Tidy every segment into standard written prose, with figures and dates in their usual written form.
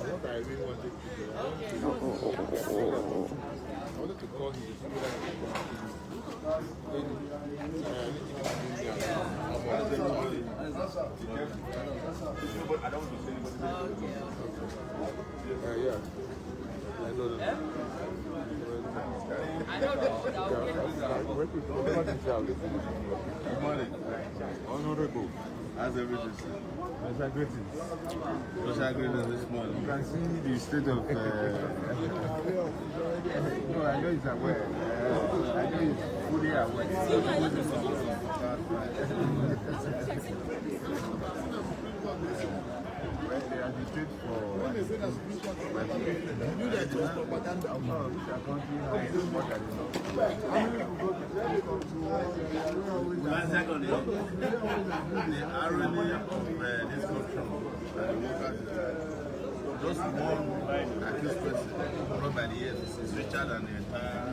What I really wanted to do, I wanted to call him to see whether he could I don't want to say anybody. Yeah. I know that. Good morning. Honorable. How's everything? Social greetings. Social greetings this morning. You can see the state of. No, I know he's aware. I know he's fully aware. They agitate for. You knew that it was propaganda. Our country has more than enough. One second, the irony of this country just one accused person brought by the years is richer than the entire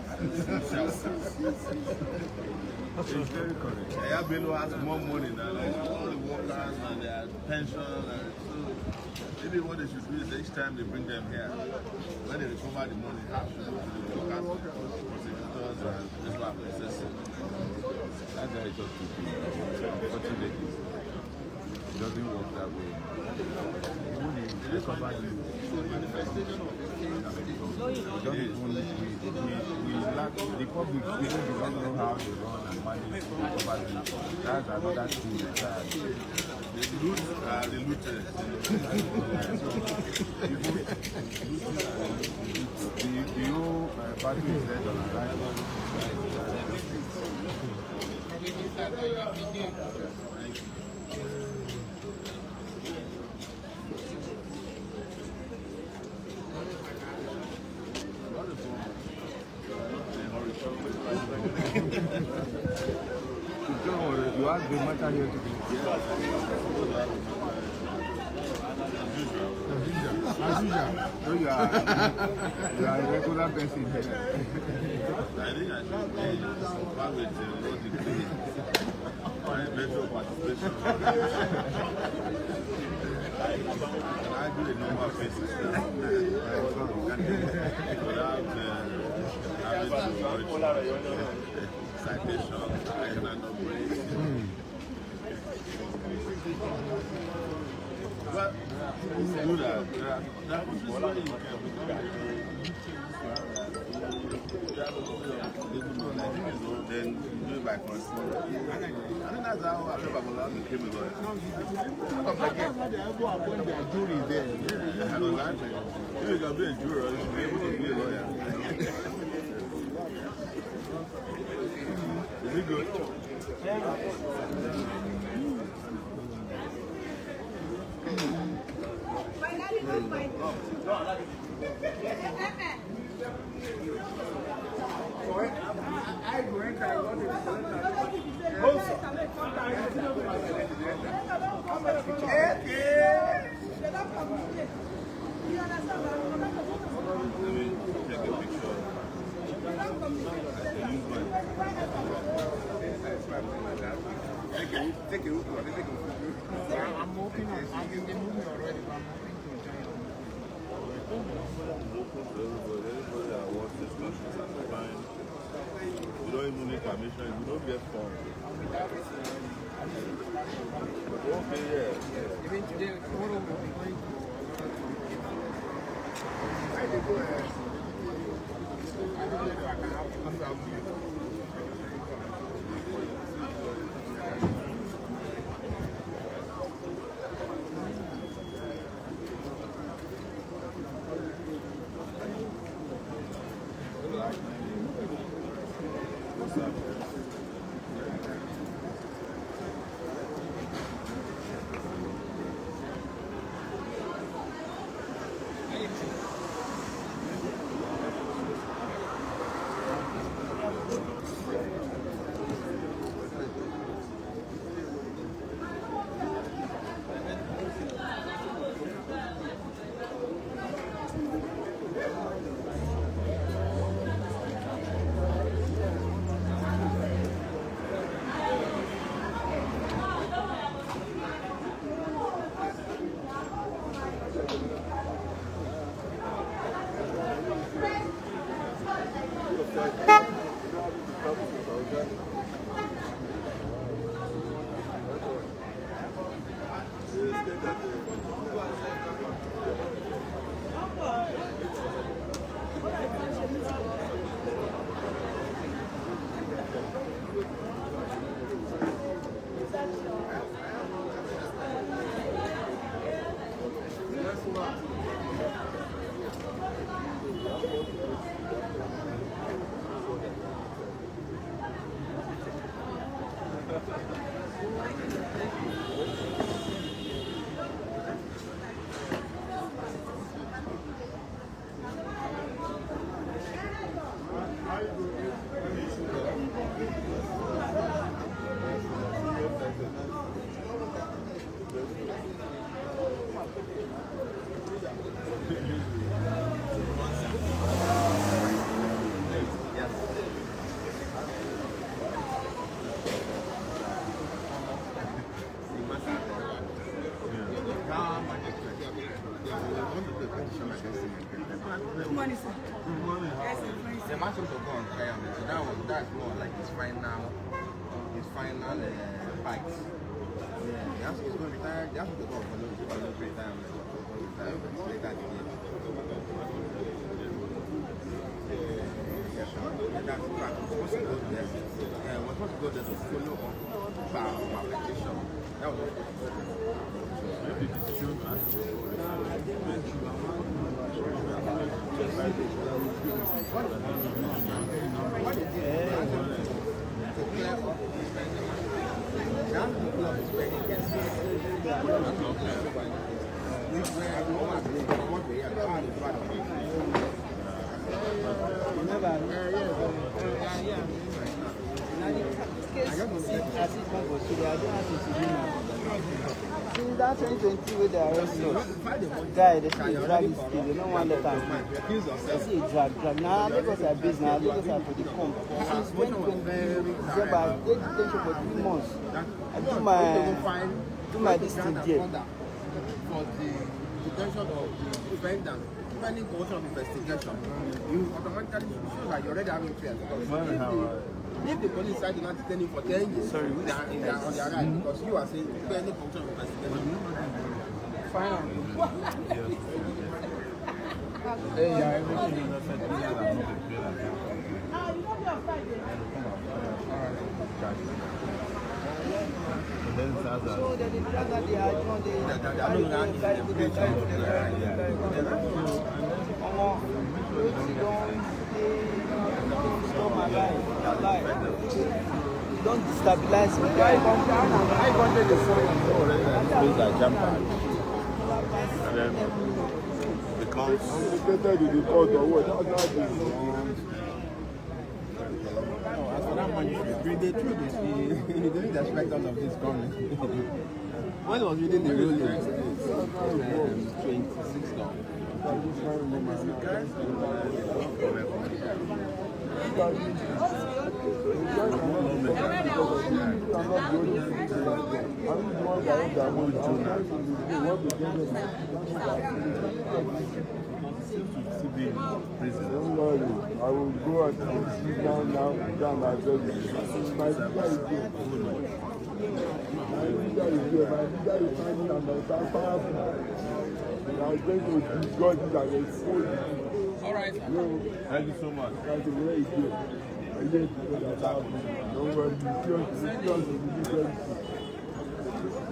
social class. It's very correct. Ayabelo has more money than all the workers and their pension. Maybe what they should do is each time they bring them here, when they recover the money, have to go to the workers, prosecutors, and this one processing. That's very tough to do. Unfortunately, it doesn't work that way. When they recover you, we lack the public. We don't know how they run and manage to recover you. That's another thing. The loot are the looters. The whole party is dead on arrival. You ask the matter here to be. As usual. So you are a regular person here. I think I should be back with the my eventual participation. I do the normal faces without having to citation. I cannot know. But do that. That is where you can then do it by consent. I think that's how I became a lawyer. When the jury is there, if you can be a juror, you should be able to be a lawyer. Is it good? Take a look. I'm hoping I'm moving already, but I'm hoping to join you. Everybody that wants this country is fine. You don't even need permission, you don't get form. Okay, yeah. Even today, tomorrow we'll be going to. I don't know if I can have to come down to you. Good morning, sir. Good morning. Yes, sir. The match also go on requirement, so that's more like his final fight. Yeah, the answer is going to retire. The answer to go for no retirement. Later the game. Yeah, that's right. We're supposed to go there. We're supposed to go there to follow up my petition. That was what Maybe the decision what is it? To clear up the spending. That's the club is spending against Since that 2020 with the arrest guy, they should drag his kid, they don't want to let him. They see drag. Now Lagos are busy, now Lagos are for the comp. Since 2020, December, I did detention for 3 months. I do my this thing there. For the detention of the defendant, depending on what of investigation, you automatically show that you already have interest. If the police decide to not detain him for 10 years, they are on their right, because you are saying depending on function of investigation. Fine. So they did that they are don't destabilize me. I wanted the phone like jumper. And then becomes the court or what? As for that money, the truth is, he didn't expect all of this coming. When was reading the ruling? 26 now. Don't worry, I will go and sit down now and I tell you. My leader is here. My leader is here. My leader is finding and my powerful. I am going to discuss it and expose it. All right. Thank you so much. Thank you. Where is it? I need to go to the don't worry, it's just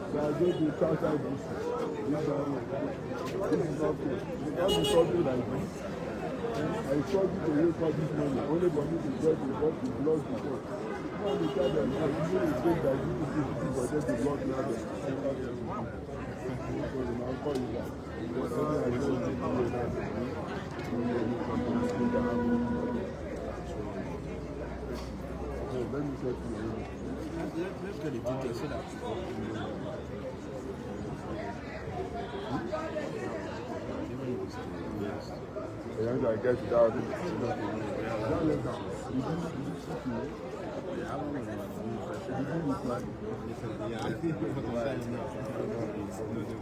they are going to start out this. This is not good. Because it's something like this. I struggle to wake up this morning only for me to get the what is lost before. Now we tell them that you know it's going that you need to for them to block the other. I'll call you back. I don't want to do that. Let me check you. Let's get the details so that. I get it out.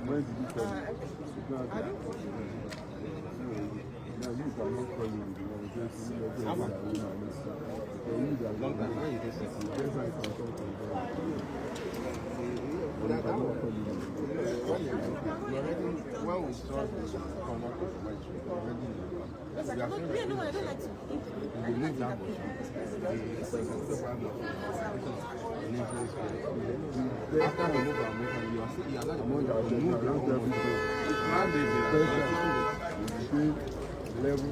When did you tell me? No, you cannot call me. When we saw this come up with my I don't like to. after the move, you are not the one that move level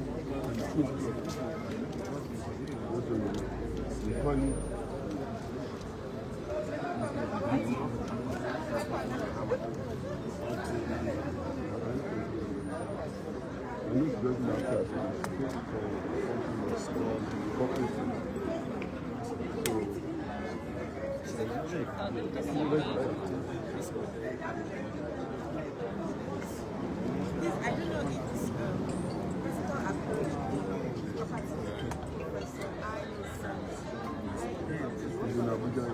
I don't know if it's physical approach property because He's in Abuja.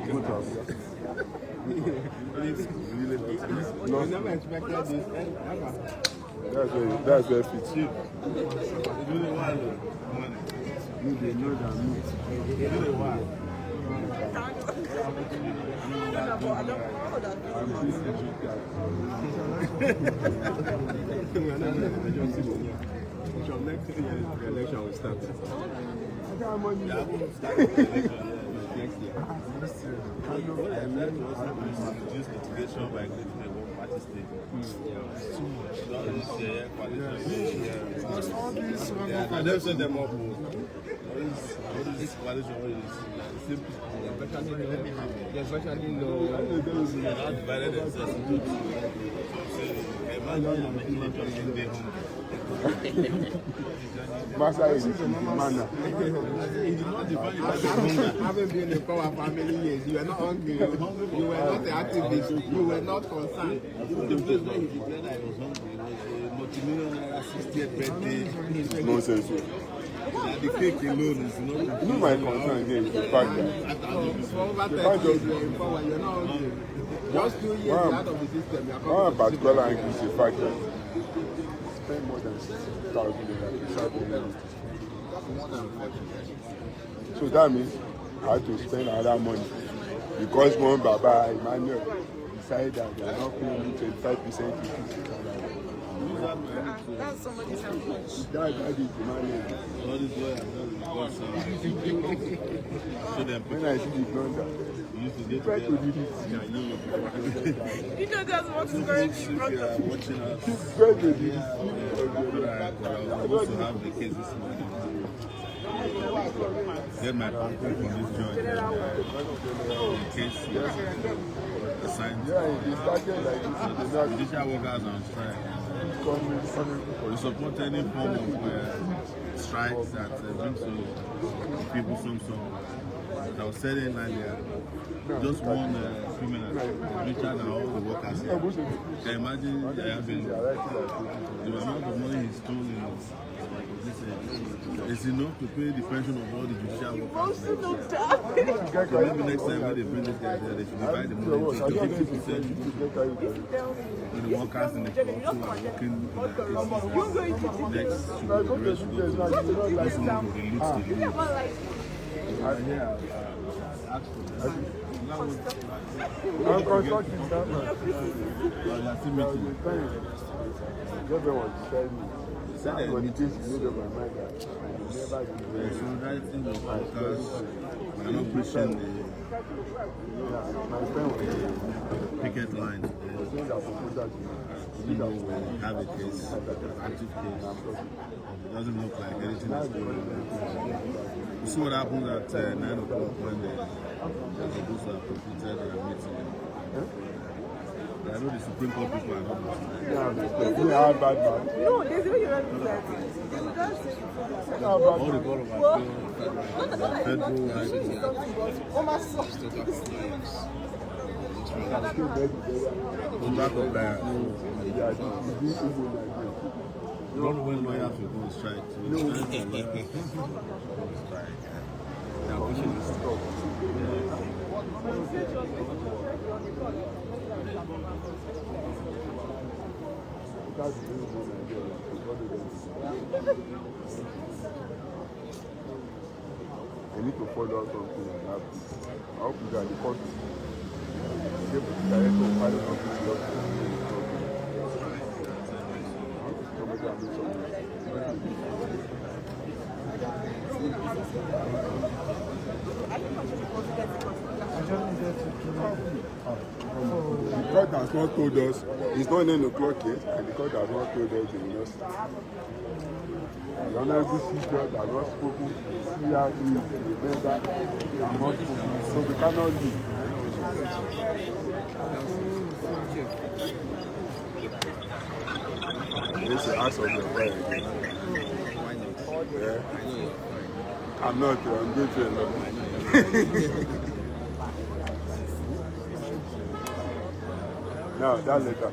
Go to Abuja. I never expected this. That's where it fits. You know why? You they know that me. You know why? I'm busy with that. We are not going to just see money. From next year, the election will start. I got money. Yeah, I'm going to start the election next year. I'm Reduce litigation by creating a one-party state. Too much. All this coalition. Yeah, I never set them up. All this coalition is simple. Especially no. They now divided themselves into two. Imagine you're making a choice in their home. Master is manner. He did not define it as a hunger. Having been in power for many years, you were not hungry. You were not an activist. You were not concerned. The place where he declared I was hungry was a multi-millionaire 60th birthday. Nonsense. The cake alone is not. You know my concern again is the fact that For over 10 years, you were in power. You're not hungry. Just 2 years out of the system. You are coming one to particular angle is the fact that spend more than 60,000 naira. So that means I had to spend other money because one Baba Emmanuel decided that they are not paying me 25% that's somebody's approach. that is Emmanuel. All this lawyer show them When I see the blunder, you used to get try to together. do this. You know that's what is currently in front of you. Watching us. Try to do this. I was supposed to have the case this morning. Get my passport from this judge. The case assigned. Yeah, it started like this. Judicial workers on strike. We support any form of strikes that brings to people some. I was saying earlier, just one criminal, Richard and all the workers here. Can you imagine the amount of money he stole in this it's enough to pay the pension of all the judicial workers. So maybe next time when they bring this guy there, they should divide the money into 50% to the workers in the court who are working in the cases. Next, the rest should go to those who will release the money. I'm constructing that man. Everyone said me. But it is made up my mind that I never do Solidarity with workers, we are not pushing the my friend was picket line. saying that proposal to We have a case, active case. It doesn't look like anything is going on. You see what happens at 9 o'clock when the those who are completed their meeting. I know the Supreme Court people are not listening. we are bad man. No, there's a way you run this. They will just say All the call of our federal high court. Contract compliance. You don't know when lawyers will go on strike. So it's time for lawyers to strike. They are pushing the stop. That's the reason I need to follow up something like that. I hope you got the court. Give the director of pilot office the court has not told us, it's not 9 o'clock yet, and the court has not told us they will not start. The honorable chief judge has not spoken, CRE, the member, have not spoken, so we cannot leave. This is the ask of your prayer again. Yeah. I'm not, I'm going to a lot. Now, that letter,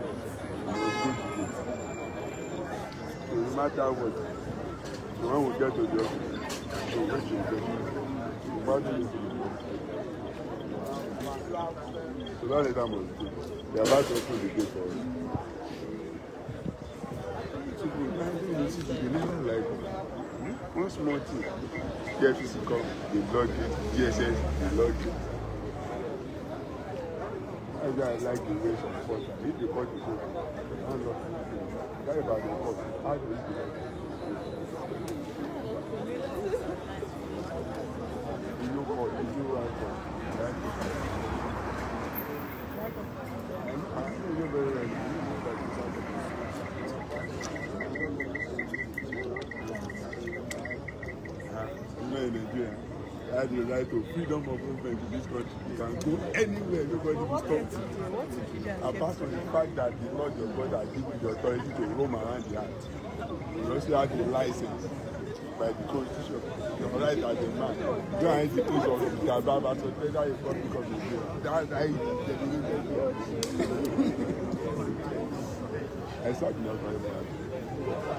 so no matter what, so when we get to the office, so which you get, imagine it. So that letter must do. They are about to open the gate for us. So they never like one small thing. KFC come, they log it, DSS, they log it. I like the way some court. If the court is open, I'm not that about the court. How do you do that? You know court, you know right court. Right? I know very well. You know in Nigeria, I have the right to freedom of movement in this country. You can go anywhere, nobody will stop you. Apart from the fact that the Lord your God has given you the authority to roam around the earth, you also have the license by the constitution. Your right as a man. You don't have the case of the Gababa, so federal republic of Nigeria. That's how you delivered it. I said not very bad.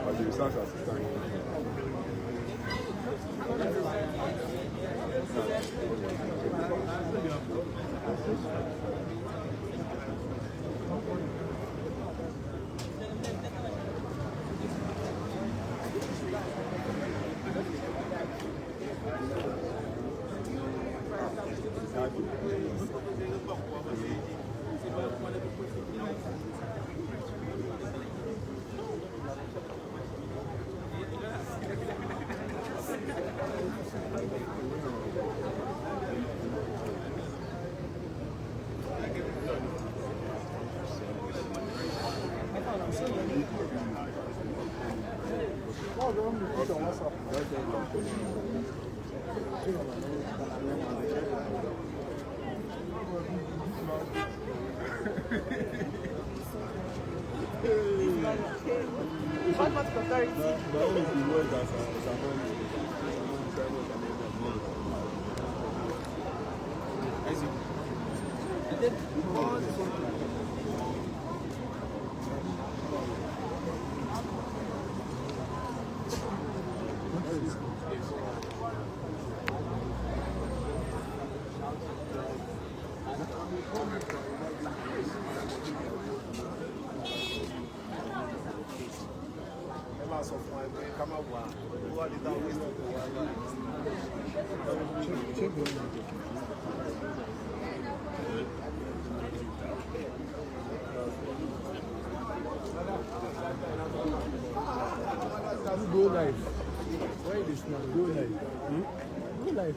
But the research assistant. Go live. Why this now? Go live. Go live.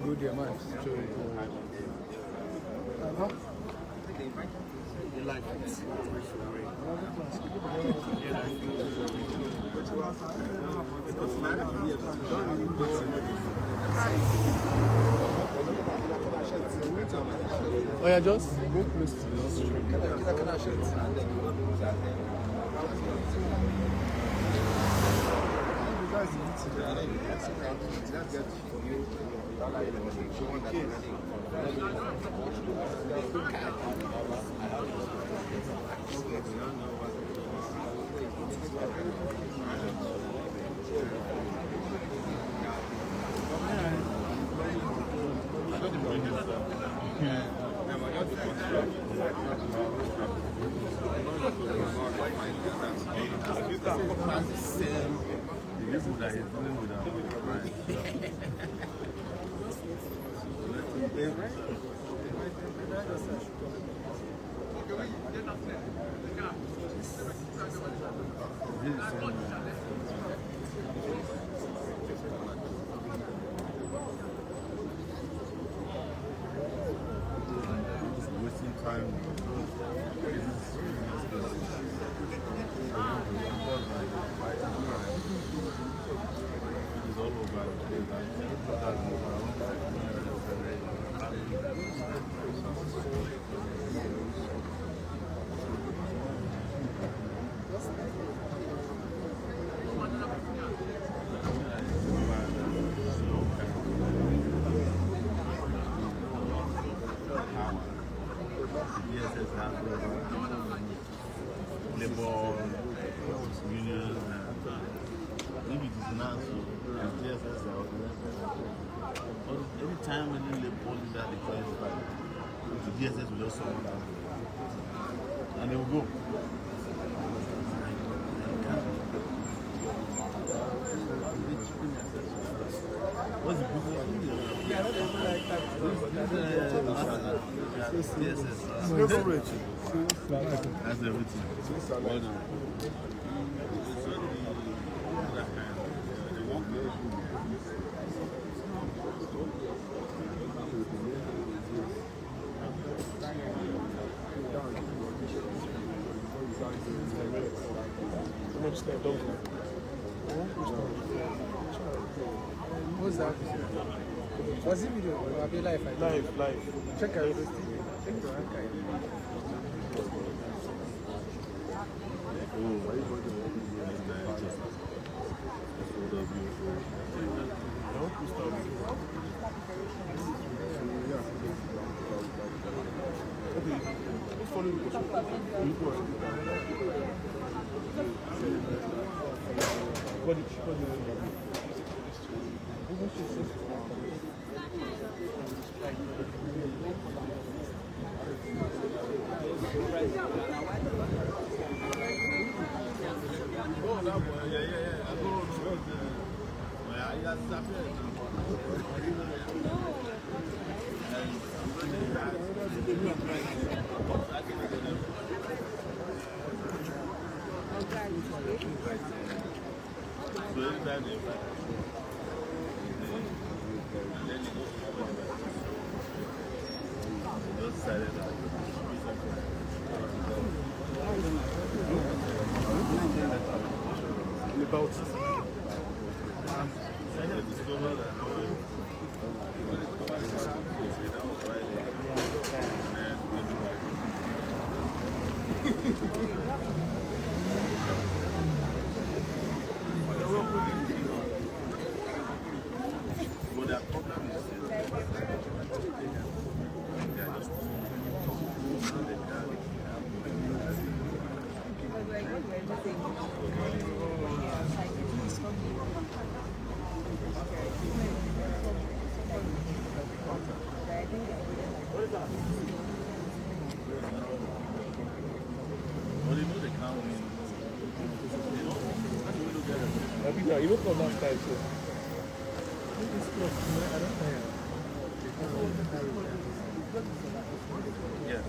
Good man. Oh yeah, just go close to the street. Wasting time. It's all over. Labor unions, if it is now, so as DSS are every time when the police are declared back, the DSS will just someone out and they will go. What's the business? Yeah, that's everything. Well done. What's that? Was it video or a live? Live. Check out this. Check the archive. You look on that side, so. Yes.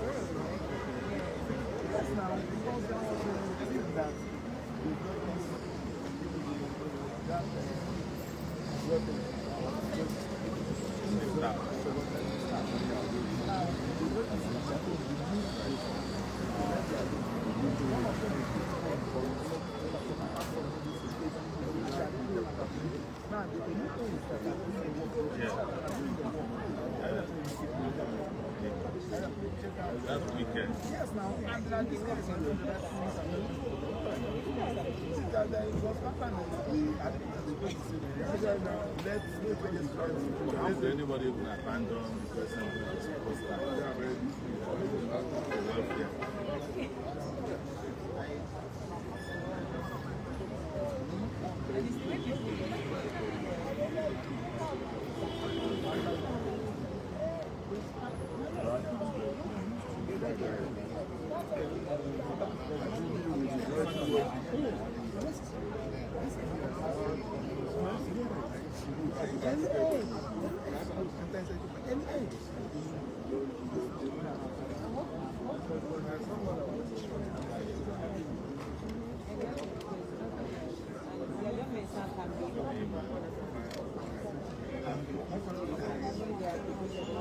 That's weekend. Yes, now. If anybody will abandon the person who is supposed to welfare.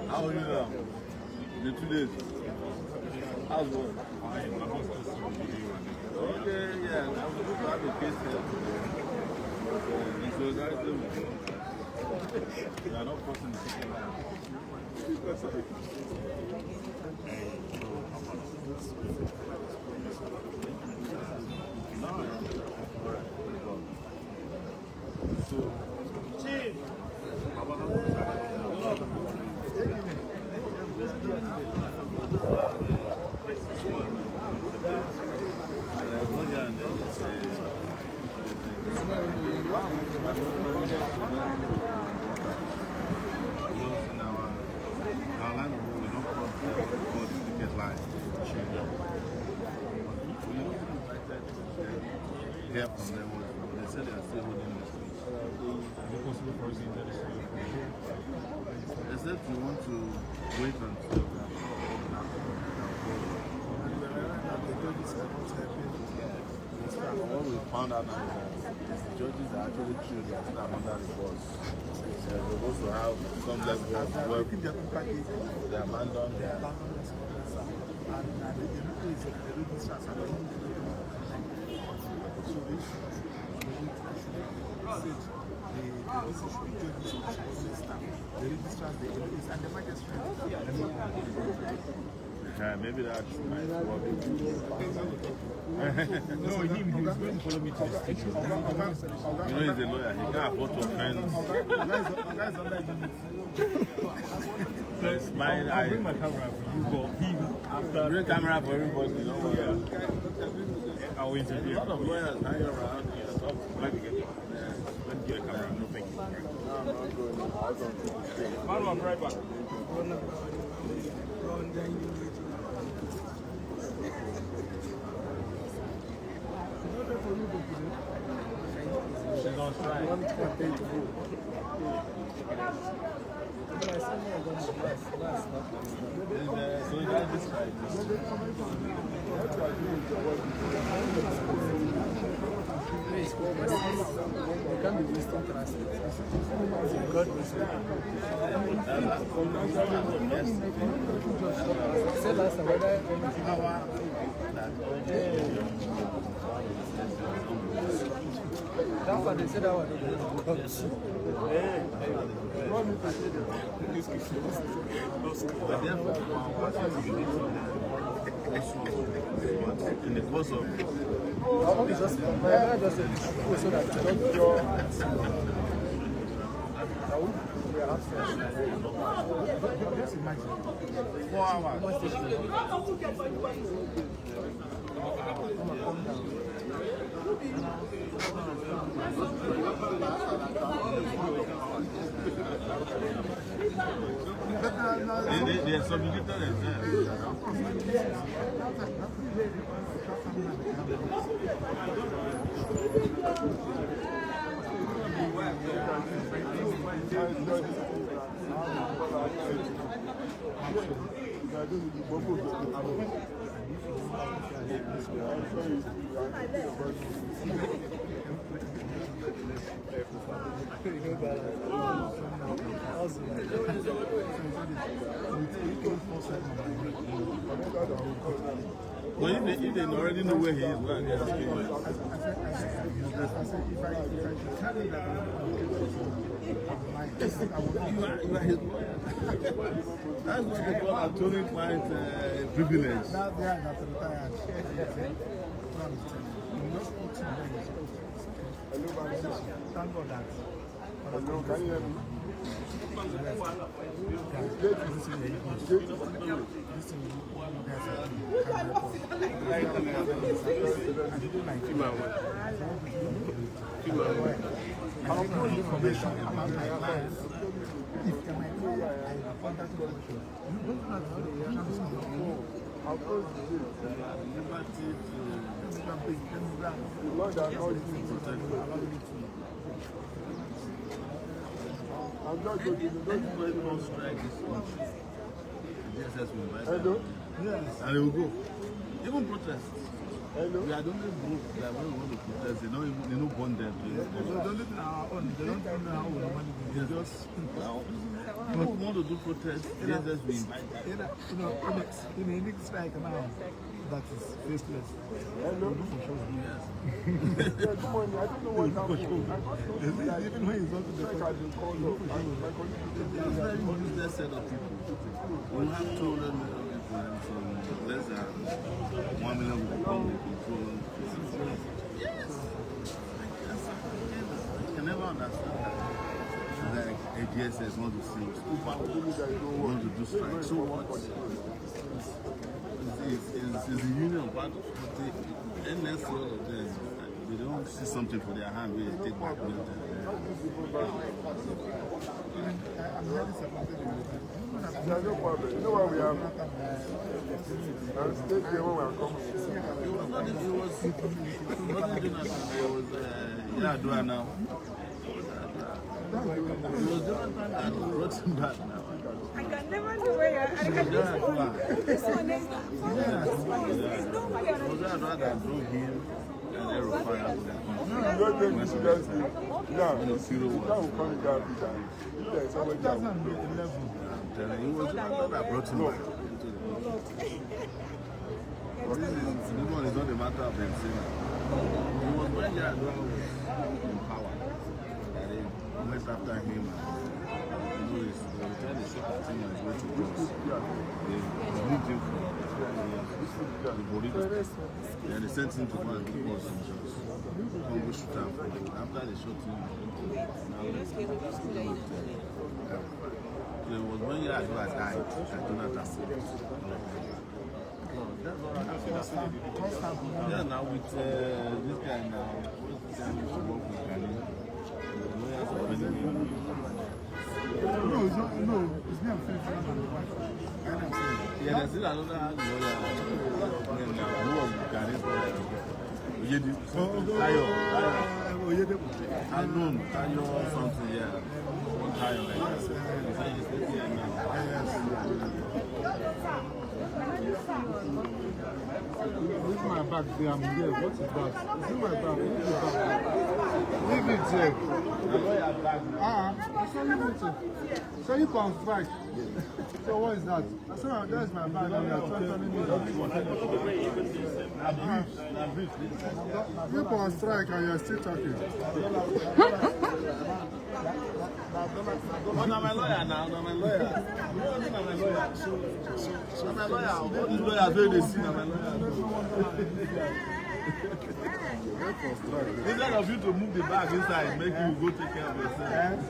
How are you now? The 2 days. How's work? Okay, yeah, I'm supposed to have a case here. In solidarity with you. You are not crossing the second line. So, Chief! Hear from them, they said they are still holding the streets. They said you want to wait until what we found out now is that the judges are actually true, they are still under the boss. They're supposed to have some level of work. They abandon their maybe that's my work. No, he's going to follow me to the station. You know, he's a lawyer, he can't afford to offend. It's mine. I'll bring my camera for you, but he, after... Bring camera for everybody, you know. I will interview. A lot of lawyers hang around here. Let me get a camera. No, thank you. Man, I'm right back. She's on strike. So you got this right. You can't be wasting transport. God say last time whether that one they said that one. In the course of Just so that you don't draw. Just imagine 4 hours. they are subjugated themselves. Well, if they already know where he is, well, they're asking where. You are his lawyer. That's what they call attorney-client privilege. Now they are not retired. Thank God that. Hello, can you hear me? I'm not going to strike this month. DSS will invite Hello? them. Yes. And they will go. Even protest. Hello? We are the only group that when we want to protest, they don't bond them. They don't live in our own. They don't even know how we money. They just when we want to do protest, DSS will invite them. In a big strike now, that is faceless. Hello? Yes. Good morning. I don't know what happened. Even when he's not to the I can call up. My colleague It's very useless set of people. We have 200 million people and so less than 1 million people control. Yes. I can never understand that. Like a DSS want to see want to do strike. So what? It's the union part of it. NS all of them. They don't see something for their hand where they take back with them. I'm very supportive of that. No problem. You know what we have? I'll stay here when we are coming. It was not it was Jonathan. It was Yadua now. It was Jonathan that brought him back now. I can never know where you are. I can this one is It was Yadua that drove him and Aero fire to their country. You don't take this seriously. Yeah, that will come in that big and if there is somebody that will do it. It was Jonathan that brought him back. This one is not a matter of them saying. It was when Yadua was in power that they went after him. They were trying to set the team on his way to Bronx. They moved him from the Borito. Then they sent him to go and do more soldiers. Congo shoot him. After they shot him, it was when Yadua died that Jonathan said. Yeah, now with this guy now, No, it's not. No, it's not fair. yeah, there's still another lawyer who was Ghanaian Oyede. Oyede. Unknown, Tayo something, yeah. One Tayo like that. This is my bag. I'm here. What's it bag? This is my bag. Leave it here. I saw leave it here. So you can strike. So what is that? So that's my bag. And you're telling me you can strike and you're still talking. Oh, now my lawyer now, now my lawyer. Now my lawyer. So my lawyer, all these lawyers where they see now my lawyer. Instead of you to move the bag inside, make you go take care of yourself.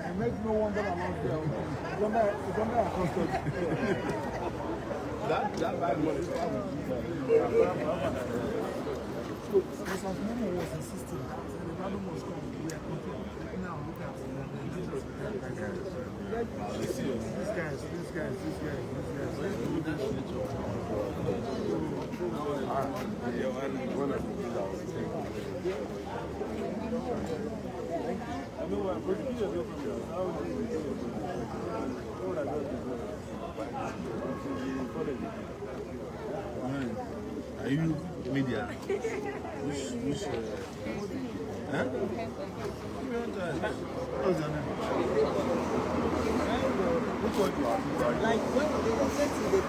And make no one that allows there. It's under a custody. That bag was Because as Momo was insisting that the value must come, we are controlling now. Look at these guys. Are you media? Which huh? What's your name? Like when they set it,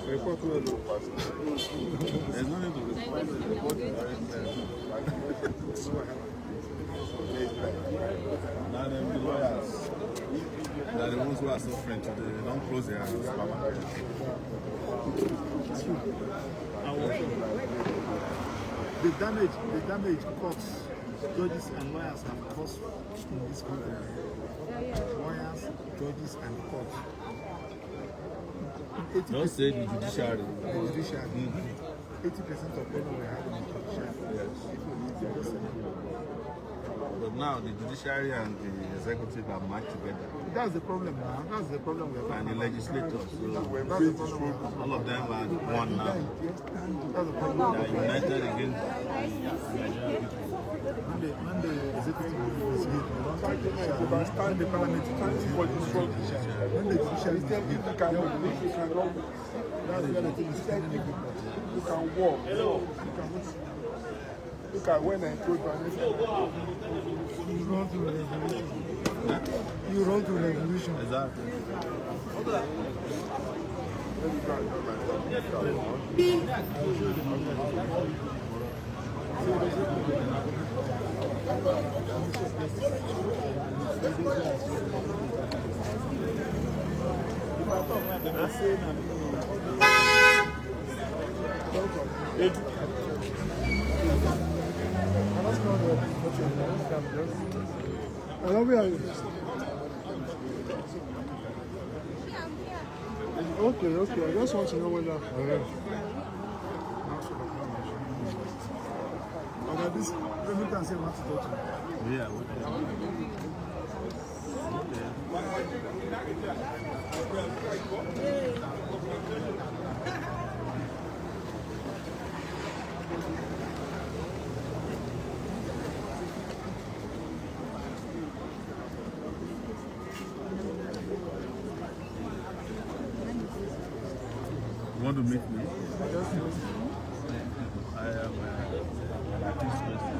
they call There's nothing to report. Now the lawyers, they are the ones who are suffering today. They don't close their supermarket. the damage courts, judges and lawyers have caused in this country. Lawyers, judges and courts. Don't say the judiciary. The judiciary. 80% of people we have in the judiciary. Yes. But now the judiciary and the executive are matched together. That's the problem now. That's the problem we have. And the legislators. So That's the problem we have. all of them are one now. That's the problem. They are united against the Nigerian people. When the executive is good, they don't take the judiciary. When the parliament is good, when the judiciary is good, that's where the thing is standing in the court. You can walk. Look at when I told you. You run to revolution. You run to revolution. Exactly. Hello, where are you? Okay, I just want to know whether. Okay, this remittance here wants to talk to you. Yeah. You want to meet me? I am an artist person.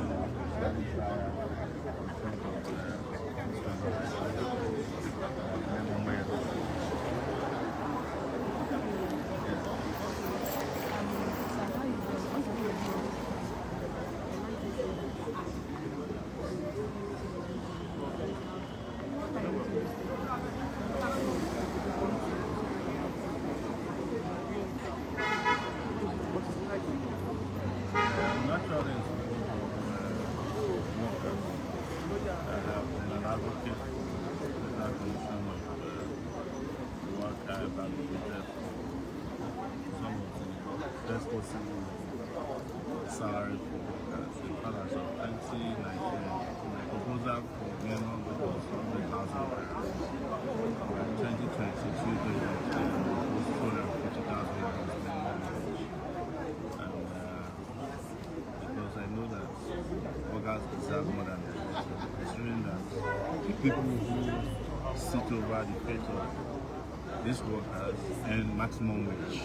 Salary for workers in finance of 2019. My proposal for minimum wage was 100,000 naira. In 2022, they was 250,000 naira minimum wage. And because I know that workers deserve more than that, considering that the people who sit over the fate of these workers earn maximum wage.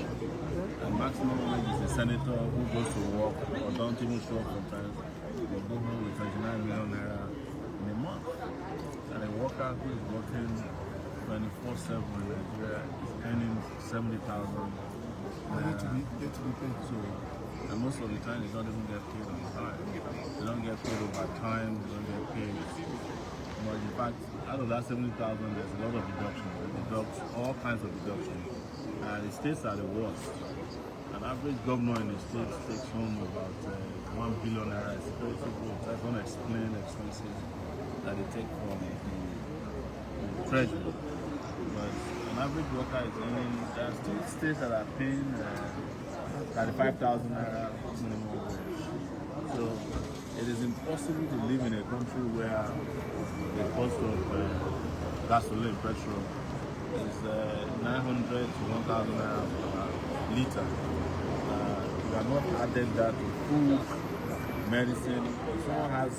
And maximum wage is a senator who goes to work or don't even show up sometimes. They go home with 29 million naira in a month. And a worker who is working 24/7 in Nigeria is earning 70,000 naira. So, and most of the time they don't even get paid on time. They don't get paid over time, they don't get paid. But in fact, out of that 70,000, there's a lot of deductions. They deduct all kinds of deductions. And the states are the worst. An average governor in the state takes home about 1 billion naira security votes. That's unexplained expenses that they take from the treasury. But an average worker is earning, there are still states that are paying 35,000 naira minimum wage. So it is impossible to live in a country where the cost of gasoline, petrol, is 900 to 1,000 naira per liter. We are not added that to food, medicine. If someone has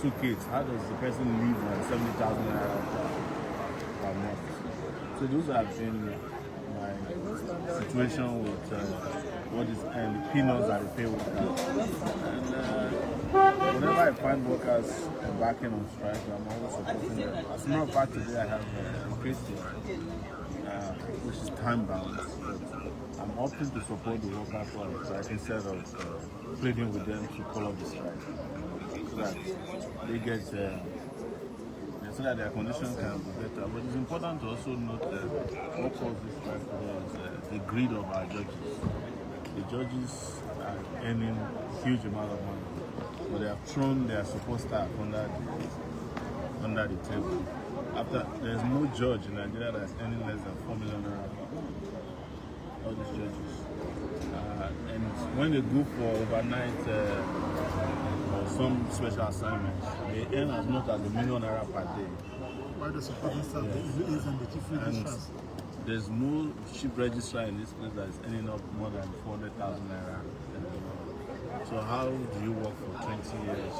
2 kids, how does the person live on 70,000 naira per month? So those have been my situation with what is and the peanuts that they pay with that. And whenever I find workers embarking on strike, I'm always supporting them. As a matter of fact, today I have a case which is time bound. I'm opting to support the workers for the strike instead of pleading with them to call off the strike. So that they get so that their conditions can be better. But it's important to also note that what caused this strike today is the greed of our judges. The judges are earning huge amount of money, but they have thrown their support staff under the table. After there's no judge in Nigeria that's earning less than 4 million naira. All these judges, and when they go for overnight or some special assignments, they earn as much as $1 million naira per day. Why the supporting staff is and the chief registrars? There's no chief registrar in this place that is earning up more than 400,000 naira. So how do you work for 20 years?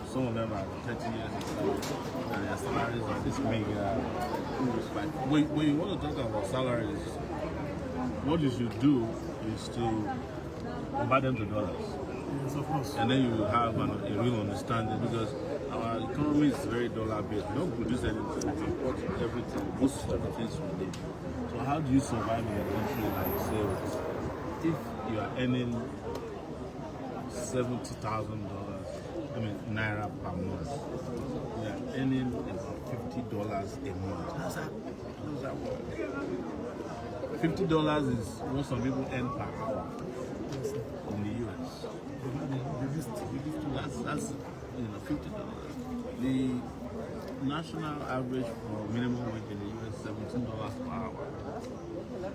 Some of them are 30 years in service, and their salaries are this mega. When you want to talk about salaries, what you should do is to convert them to dollars. Yes, of course. And then you will have a real understanding, because our economy is very dollar based. We don't produce anything, we import everything, most of the things we do. So how do you survive in a country like sales if you are earning $70,000, naira per month? You are earning about $50 a month. How does that work? $50 is what some people earn per hour in the US. That's $50. The national average for minimum wage in the US is $17 per hour.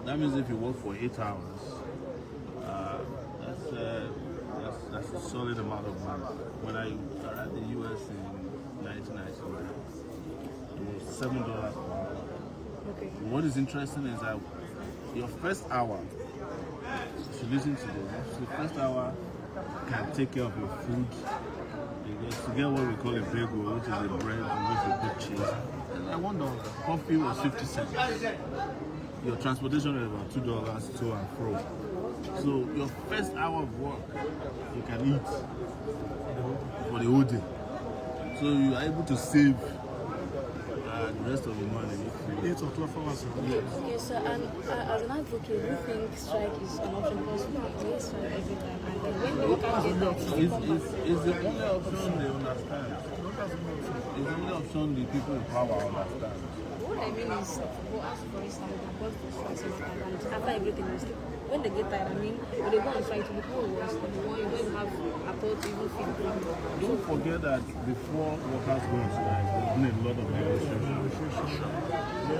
That means if you work for 8 hours, that's a solid amount of money. When I arrived in the US in 1999, it was $7 per hour. Okay. What is interesting is that your first hour, if you listen to this, the first hour can take care of your food. To get what we call a bagel, which is a bread in which you put cheese. And I wonder, coffee was 50 cents. Your transportation is about $2 to and fro. So your first hour of work, you can eat for the whole day. So you are able to save the rest of the money. 8 or 12 hours. Yes. Okay, so and as an advocate, do you think strike is an option? Because we strike every time, and then when the workers get that, It's the only option they understand. It's the only option the people in power understand. what I mean is, for us, for instance, we can go for strike several times, and after everything is when they get tired, when they go on strike to the whole worse, you don't have a thought to even feel good. Don't forget that before workers go on strike, there's been a lot of negotiation.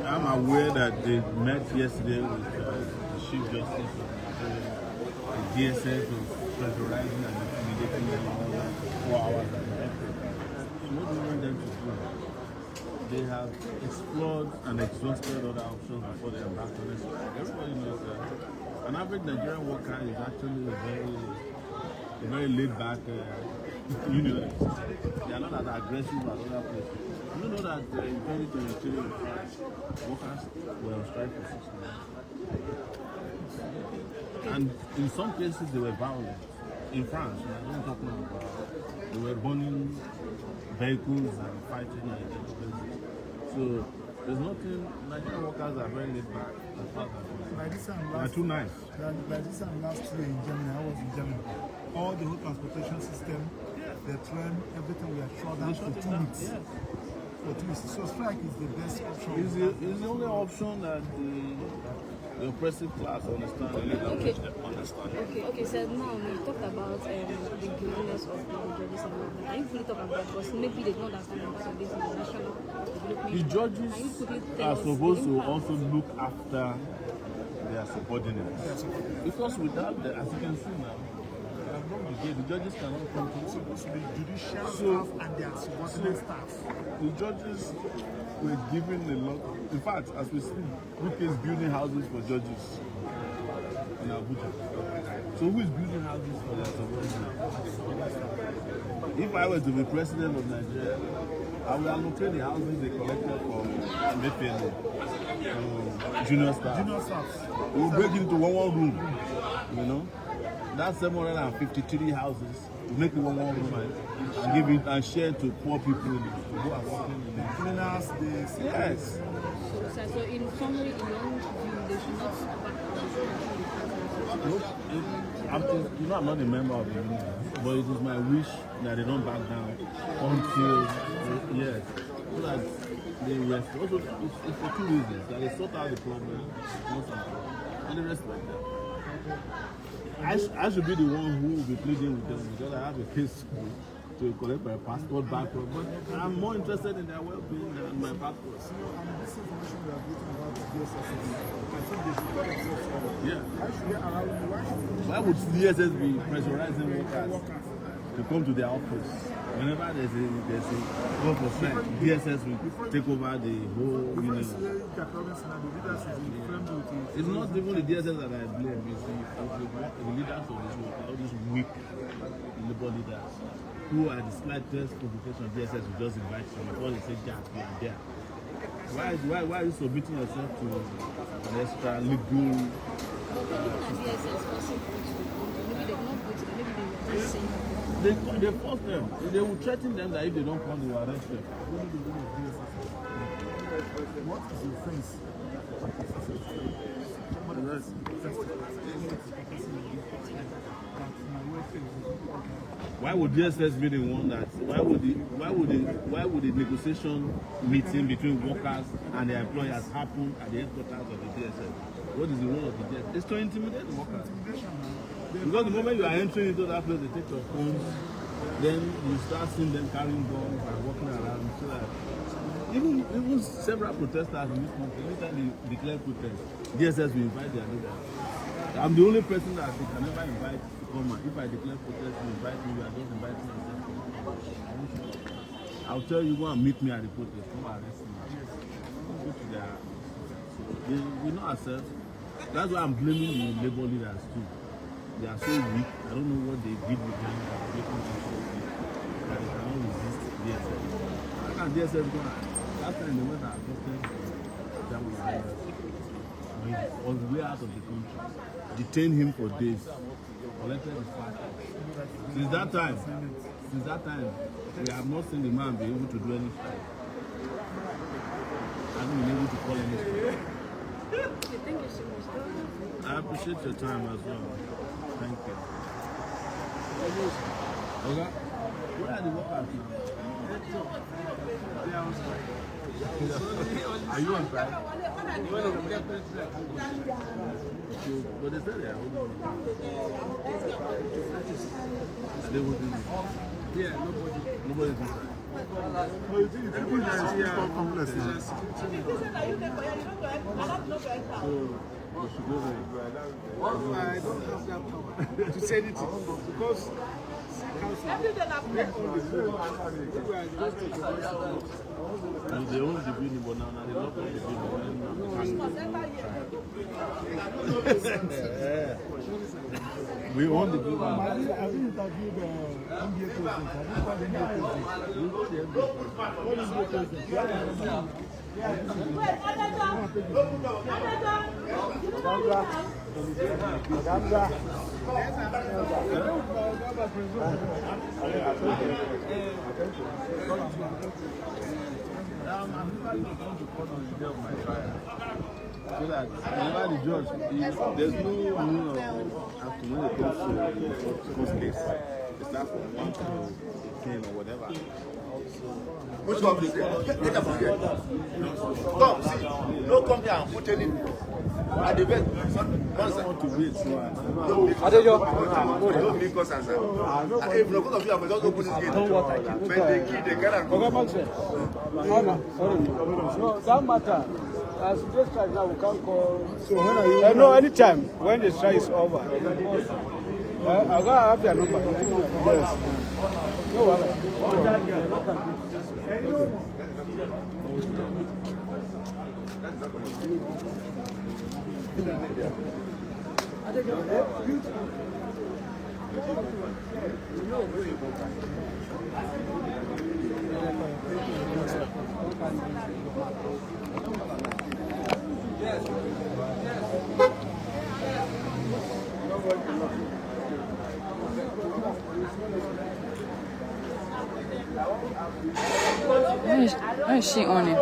I'm aware that they met yesterday with the Chief Justice of Nigeria. The DSS was pressurizing and intimidating them all that 4 hours at the airport. So what do you want them to do? They have explored and exhausted other options before they embark on this strike. Everybody knows that an average Nigerian worker is actually a very laid-back unionist. They are not as aggressive as other places. You know that in 2023, workers were on strike for 6 months. And in some cases, they were violent. In France, I'm talking about, they were burning vehicles and fighting and places. So there's nothing, Nigerian workers are very laid back. They are too nice. Like this time last year in Germany, I was in Germany. All the whole transportation system, the train, everything we are shut down for 2 weeks. Yes. For 2 weeks. So strike is the best option. It's the only option that the oppressive class understand. Okay. Okay, so now we talked about the greenness of the judges and all that. Can you fully talk about, because maybe they don't understand because of this national development. The judges are supposed to also look after their subordinates. Because without the, as you can see now, the judges cannot control. Supposed to be judicial staff and their subordinate staff. The judges were given a lot. In fact, as we speak, Rike is building houses for judges in Abuja. So who is building houses for their subordinates? If I were to be president of Nigeria, I would allocate the houses they collected from mpts, junior staff. We will break it into one room, you know. That's 753 houses. We make it one room and give it and share to poor people who are working in the Cleaners, yes. So in summary, in your own view, they should not back Nope. I'm not a member of the union, but it is my wish that they don't back down until yes, so that they rest. Also, it's for 2 reasons: that they sort out the problem, and they respect them. I should be the one who will be pleading with them because I have a case to collect my passport back from. But I'm more interested in their well-being than my passport. This information we are getting about the DSS, I think they should call themselves. Yeah. Why would DSS be pressurizing workers to come to their office? Whenever there's a call for strike, DSS will take over the whole union. It's not even the DSS that I blame, it's the leaders of this work, all these weak labor leaders who are the slightest provocation of DSS will just invite you before they say Jack, you are there. Why are you submitting yourself to an extra legal? They force them. They will threaten them that if they don't come, they will arrest them. What is the offense? Why would DSS be the one that? Why would the negotiation meeting between workers and their employers happen at the headquarters of the DSS? What is the role of the DSS? It's to intimidate the workers. Because the moment you are entering into that place, they take your phones, then you start seeing them carrying guns and walking around. So that even several protesters in this country, anytime they declare protest, DSS will invite their leaders. I'm the only person that they can never invite to come. If I declare protest, you invite me, you are just inviting yourself. I'll tell you, go and meet me at the protest, come arrest me. Go to their house. They will not accept. That's why I'm blaming the labor leaders too. They are so weak. I don't know what they did with them that making them so weak that they cannot resist DSS. How can DSS go on? Last time they went and arrested German leaders. He was way out of the country. Detained him for days. Collected his passport. Since that time, we have not seen the man be able to do any strike. Hasn't been able to call any strike. Thank you so much. I appreciate your time as well. Thank you. Okay. Where are the workers now? Are you on strike? But they said they are holding on. Are they holding on? Yeah, nobody is inside. No, you think it's a complex now? So, you should go there. I don't have that power to say anything because they own the building, but now they don't own the building. We own the building. I've been interviewed MBA president. Have you called MBA president? What is MBA president? I'm going to call on the day of my trial. So that whenever the judge, there's no rule as to when it comes to first case. It starts from 1 to 10 or whatever. Which one is there? Get up from here. Come, see. No, come here and put any. At the bed. I don't want to wait, so don't make us answer. If no of you have just open this gate. When they kill, they cannot go. No, that matter. As we just strike now, we can't call. So when are you? No, anytime when the strike is over. I gotta have your number. Yes. No worries. Why is she on it?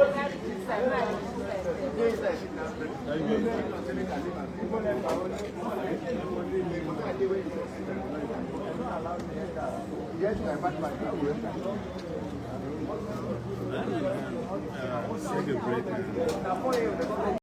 Take a break.